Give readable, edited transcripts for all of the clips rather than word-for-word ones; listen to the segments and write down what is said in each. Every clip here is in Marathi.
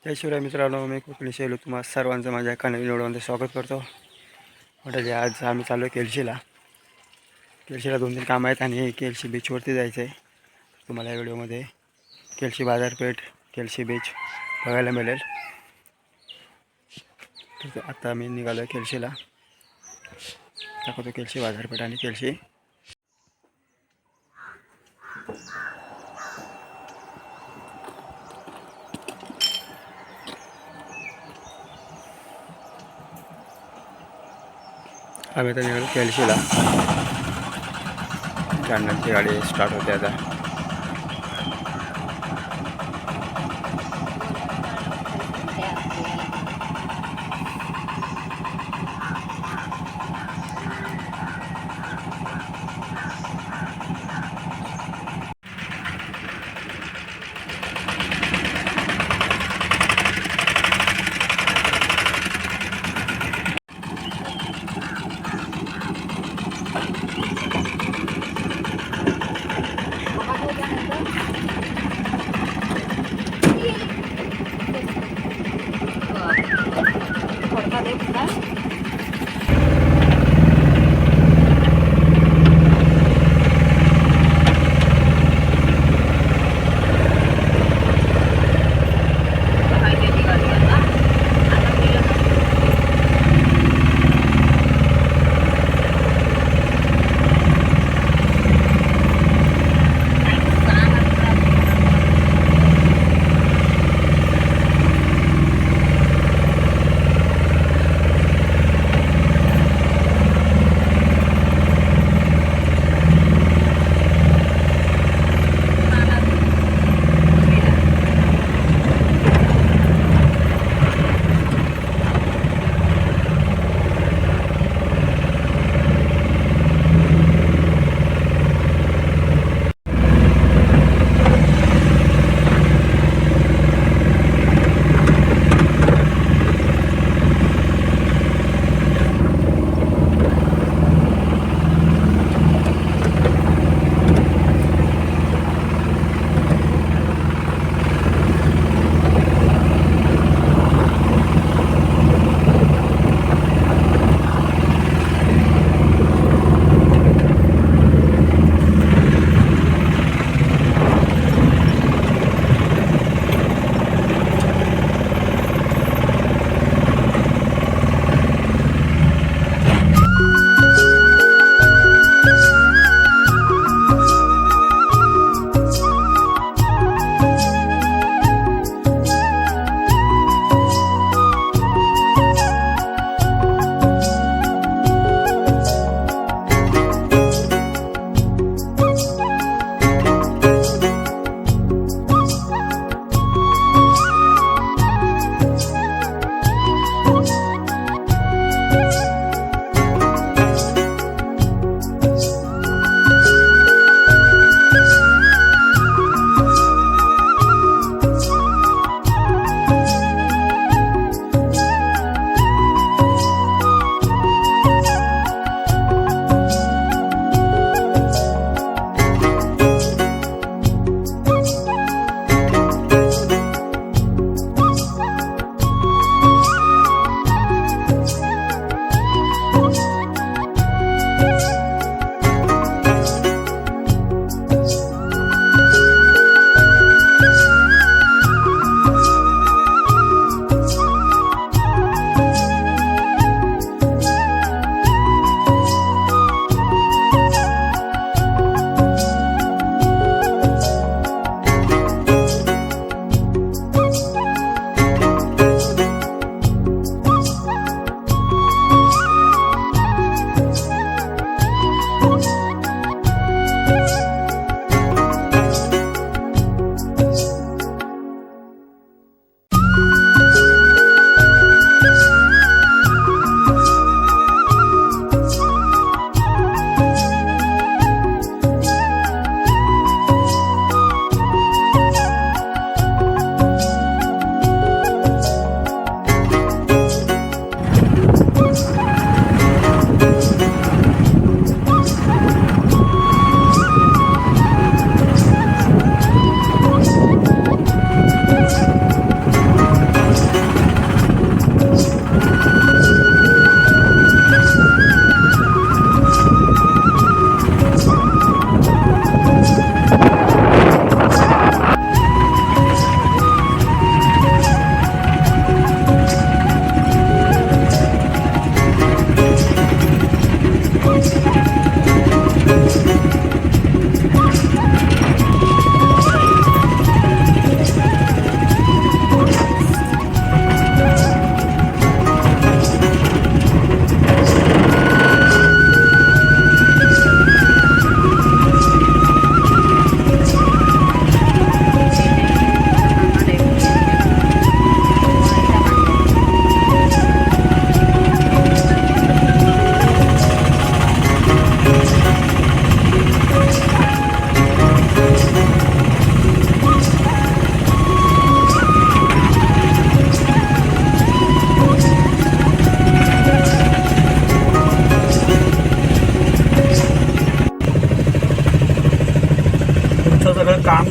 जय शिवराय मित्रांनो, मी कोकणी शैलू तुम्हा सर्वांचं माझ्या एका नवीन व्हिडिओमध्ये स्वागत करतो. म्हणजे आज आम्ही चाललो आहे केळशीला. 2-3 कामं आहेत आणि केळशी बीचवरती जायचं आहे. तुम्हाला या व्हिडिओमध्ये केळशी बाजारपेठ, केळशी बीच बघायला मिळेल. तर आता आम्ही निघालो आहे केळशीला. दाखवतो केळशी बाजारपेठ आणि केळशी. आम्ही आता निघालो केळशीला. कॅनलची गाडी स्टार्ट होते आता.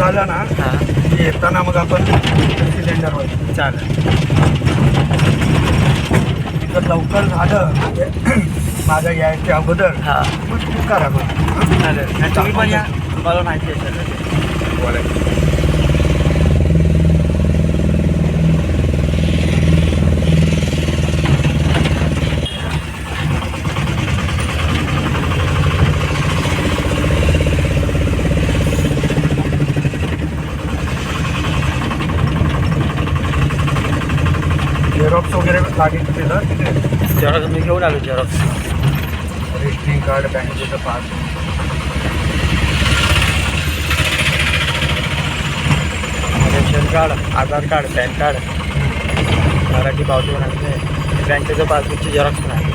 झालं ना हां की येताना मग आपण सिलेंडरवर चालेल. जर लवकर झालं म्हणजे माझ्या यायच्या अगोदर हां मग तू करा मग चालेल. आणि तुम्ही पण या, मला माहिती आहे सगळं ते. बोलायचं. झेरॉक्स वगैरे लागेल तिथं तिथे झेरॉक्स मी घेऊन आलो. झेरॉक्स रेशनिंग कार्ड बँकेचं पास रेशन कार्ड, आधार कार्ड, पॅन कार्ड, मराठी पावती पण आहे, बँकेचं पासबुकची झेरॉक्स पण आहे.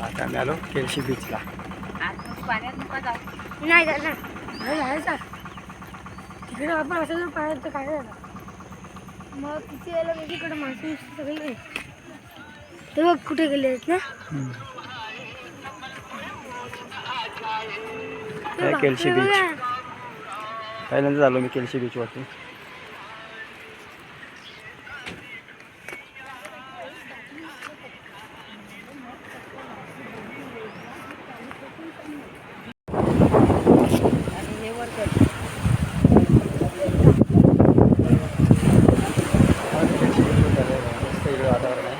आता आम्ही आलो केळशी बीचला. नाही जाणार तिकडे आपण असं जर पाहिलं तर काय झालं मग तिथे यायला वेगळीकडे माणसं सगळे ते बघ कुठे गेले आहेत ना हे केळशी बीच पहिल्यांदा झालो मी केळशी बीचवरती. वातावरण आहे.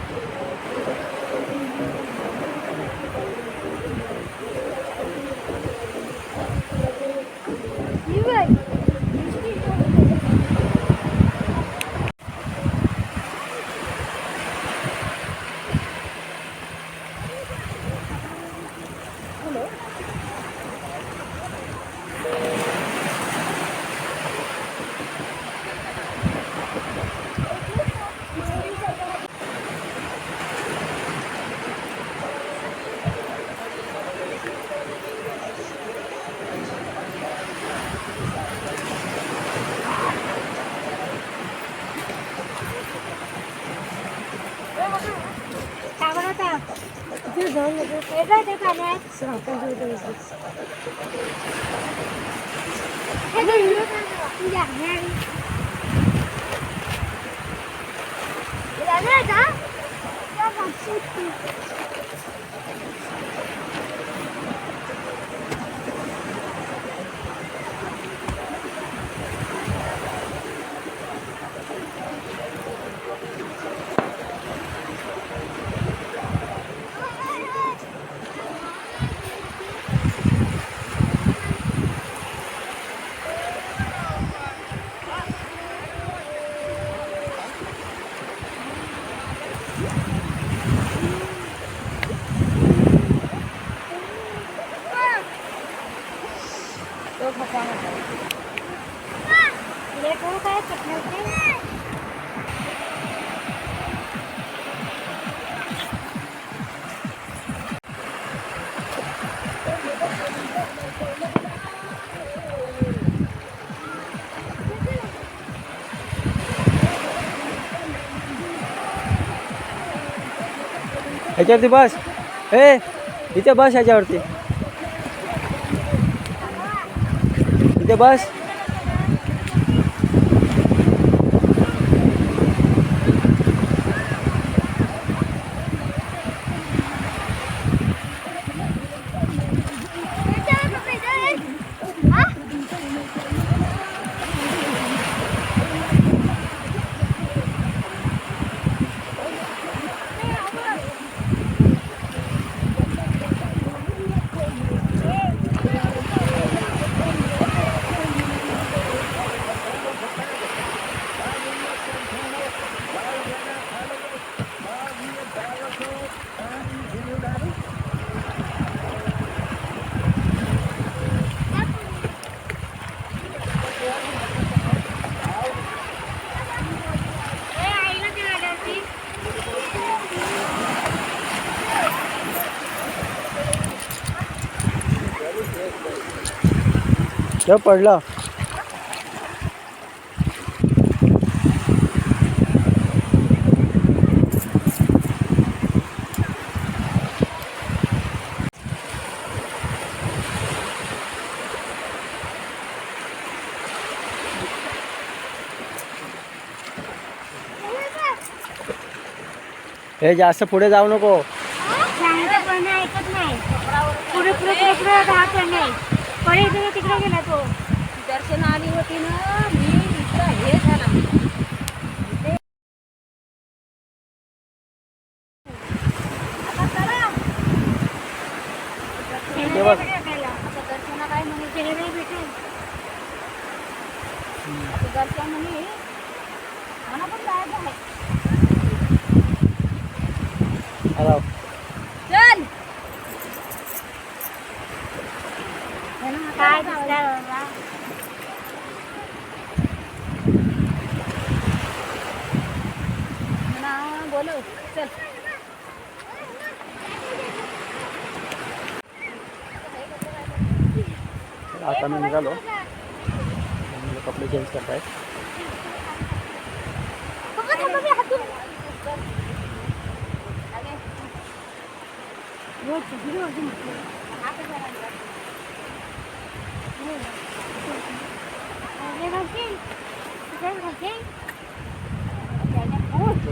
ह्याच्यावरती बस. इथे बस. ह्याच्यावरती इथे बस. ते पडलं. हे जास्त पुढे जाऊ नको. सांगतो पण ऐकत नाही. पुढे पुढे पुढे पुढे राहत नाही. पळे तिकडे गेला तो. दर्शन आली होती ना मी इथं हे झाला दर्शना काय म्हणे दर्शन म्हणे मला पण जायचं आहे. हॅलो. चल काय दिसलं बाबा? म्हणा बोलव चल. आता मी निघालो. कपडे चेंज करतायत.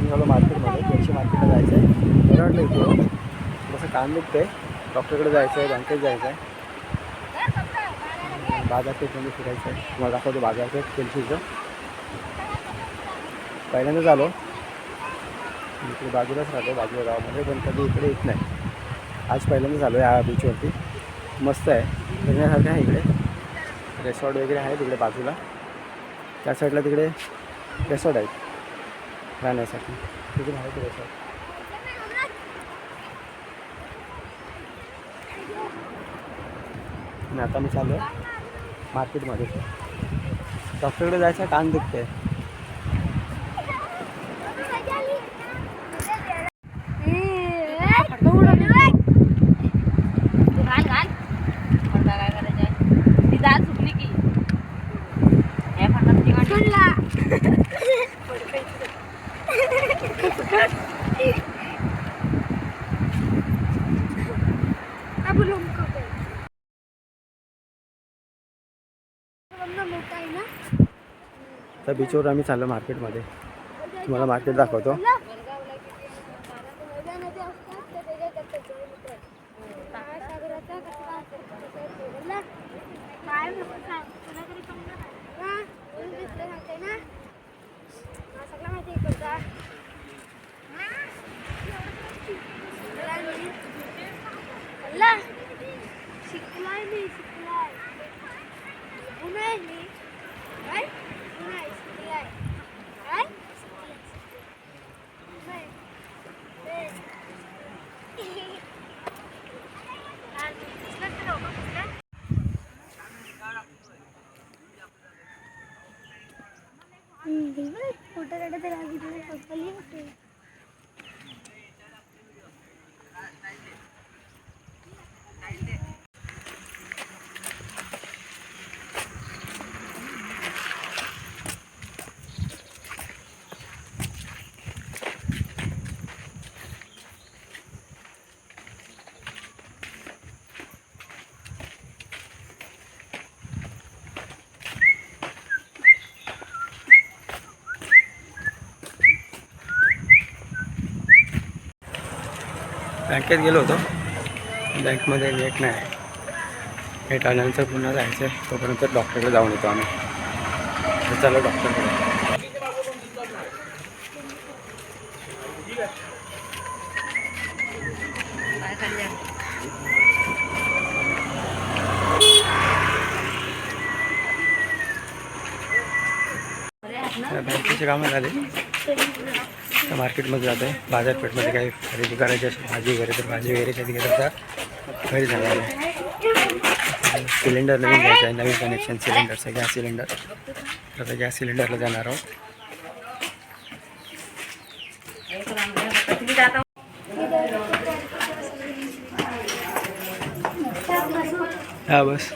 निघालो मार्केटमध्ये. केळशी मार्केटला जायचं आहे. बरं वाटलं इथे थोडंसं काम दुखतंय. डॉक्टरकडे जायचं आहे. बँकेत जायचं आहे. बाजारपेठमध्ये फिरायचं आहे. तुम्हाला दाखवतो बाजारपेठ केळशीचं. पहिल्यांदाच आलो. इकडे बाजूलाच राहतो बाजूला गावामध्ये पण कधी इकडे येत नाही. आज पहिल्यांदाच आलो या बीचवरती. मस्त आहे. फिरण्यासारखं आहे. इकडे रेसॉर्ट वगैरे आहे तिकडे बाजूला. त्या साईडला तिकडे रेसॉर्ट आहेत राहण्यासाठी. तिकडे आहे ते रेसॉर्ट. आणि आता मी चालू आहे मार्केटमध्ये. डॉक्टरकडे जायचं कान दुखते. घाल घाल फंडा काय करायचं ती दाल सुकली की हे फंडा ती सुनला. तर बीचवर आम्ही चाललो मार्केटमध्ये. तुम्हाला मार्केट दाखवतो. शिकलाय मी शिकलाय पुन्हा मी काय पुन्हा शिकलाय काय फोटो काढत राहिली. बँकेत गेलो होतो. बँकमध्ये नेट नाही. नेट आल्यानंतर पुन्हा जायचं आहे. तोपर्यंत डॉक्टरकडे जाऊन येतो आम्ही. तर चला डॉक्टरकडे. बँकेचे कामं झाले. तर मार्केटमध्ये जातो आहे. बाजारपेठमध्ये काही खरेदी करायची असेल भाजी वगैरे तर भाजी वगैरे कधी घेतात तर घरी जाणार आहे. सिलेंडर नवीन घ्यायचं आहे. नवीन कनेक्शन सिलेंडरचं गॅस सिलेंडर. तर आता गॅस सिलेंडरला जाणार आहोत. हा बस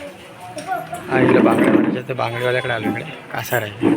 इकडे बांगड्या म्हणायच्या तर बांगडेवाल्याकडे आलो इकडे कासार आहे.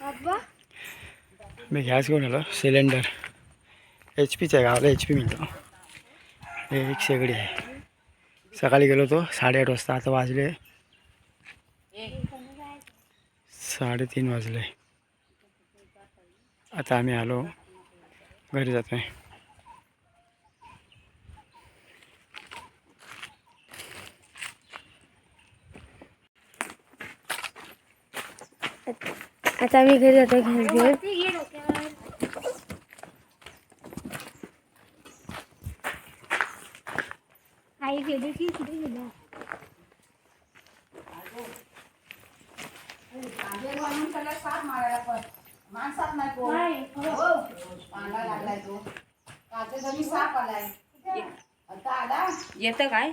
आबा मी गॅस घेऊन आलो सिलेंडर. HP आहे, गावाला HP मिळतो. हे एक शेगडी आहे. सकाळी गेलो होतो 8:30 वाजता, आता वाजले 3:30 वाजले. आता आम्ही आलो घरी जातो आहे. आता आम्ही घरी जातो गॅस घेऊन. आई गेली की कुठे गेला? माणसात नाही कोण. पांढरा लागलाय तो. काचेजणी साप आलाय. आता आला. येतं काय?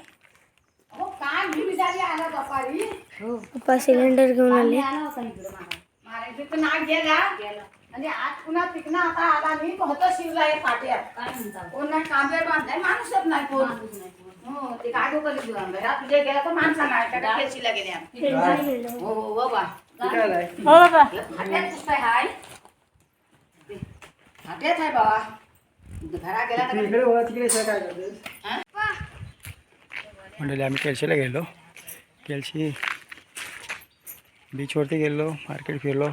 हो काल मी बिचारी आला दुपारी. पप्पा सिलेंडर घेऊन आले. मारायचं तर नाक गेला. आणि आज पुन्हा पिकना आता आला नाही. होतं शिवला या पाट्यात. काय म्हणतात? कोण नाही कांबेर बांधलाय. माणूसच नाही कोण. हो ते काय डोकं घरात तुझ्या गेला तर माणसा नाही. त्याला खेचीला गेल्या. हो हो बाबा. हो बाबा. हाट्यात पुस्तक हाय. हाट्यात आहे बाबा. घरा गेला तर इकडे वळ, तिकडे सर काय करतेस? मंडळी आम्ही केळशीला गेलो. केळशी बीचवरती गेलो, मार्केट फिरलो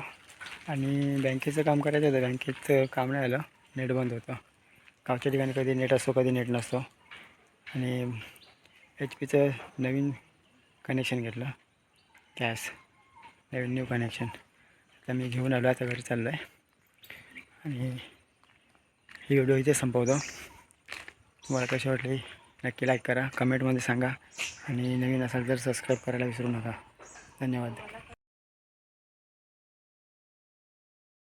आणि बँकेचं काम करायचं होतं. बँकेत काम नाही आलं, नेट बंद होतं. गावच्या ठिकाणी कधी नेट असतो कधी नेट नसतो. आणि HPचं नवीन कनेक्शन घेतलं, गॅस नवीन न्यू कनेक्शन. तर मी घेऊन आलो, आता घरी चाललो आहे. आणि ही व्हिडिओ इथे संपवतो. तुम्हाला कशी वाटली नक्की लाईक करा, कमेंटमध्ये सांगा आणि नवीन असाल तर सबस्क्राईब करायला विसरू नका. धन्यवाद.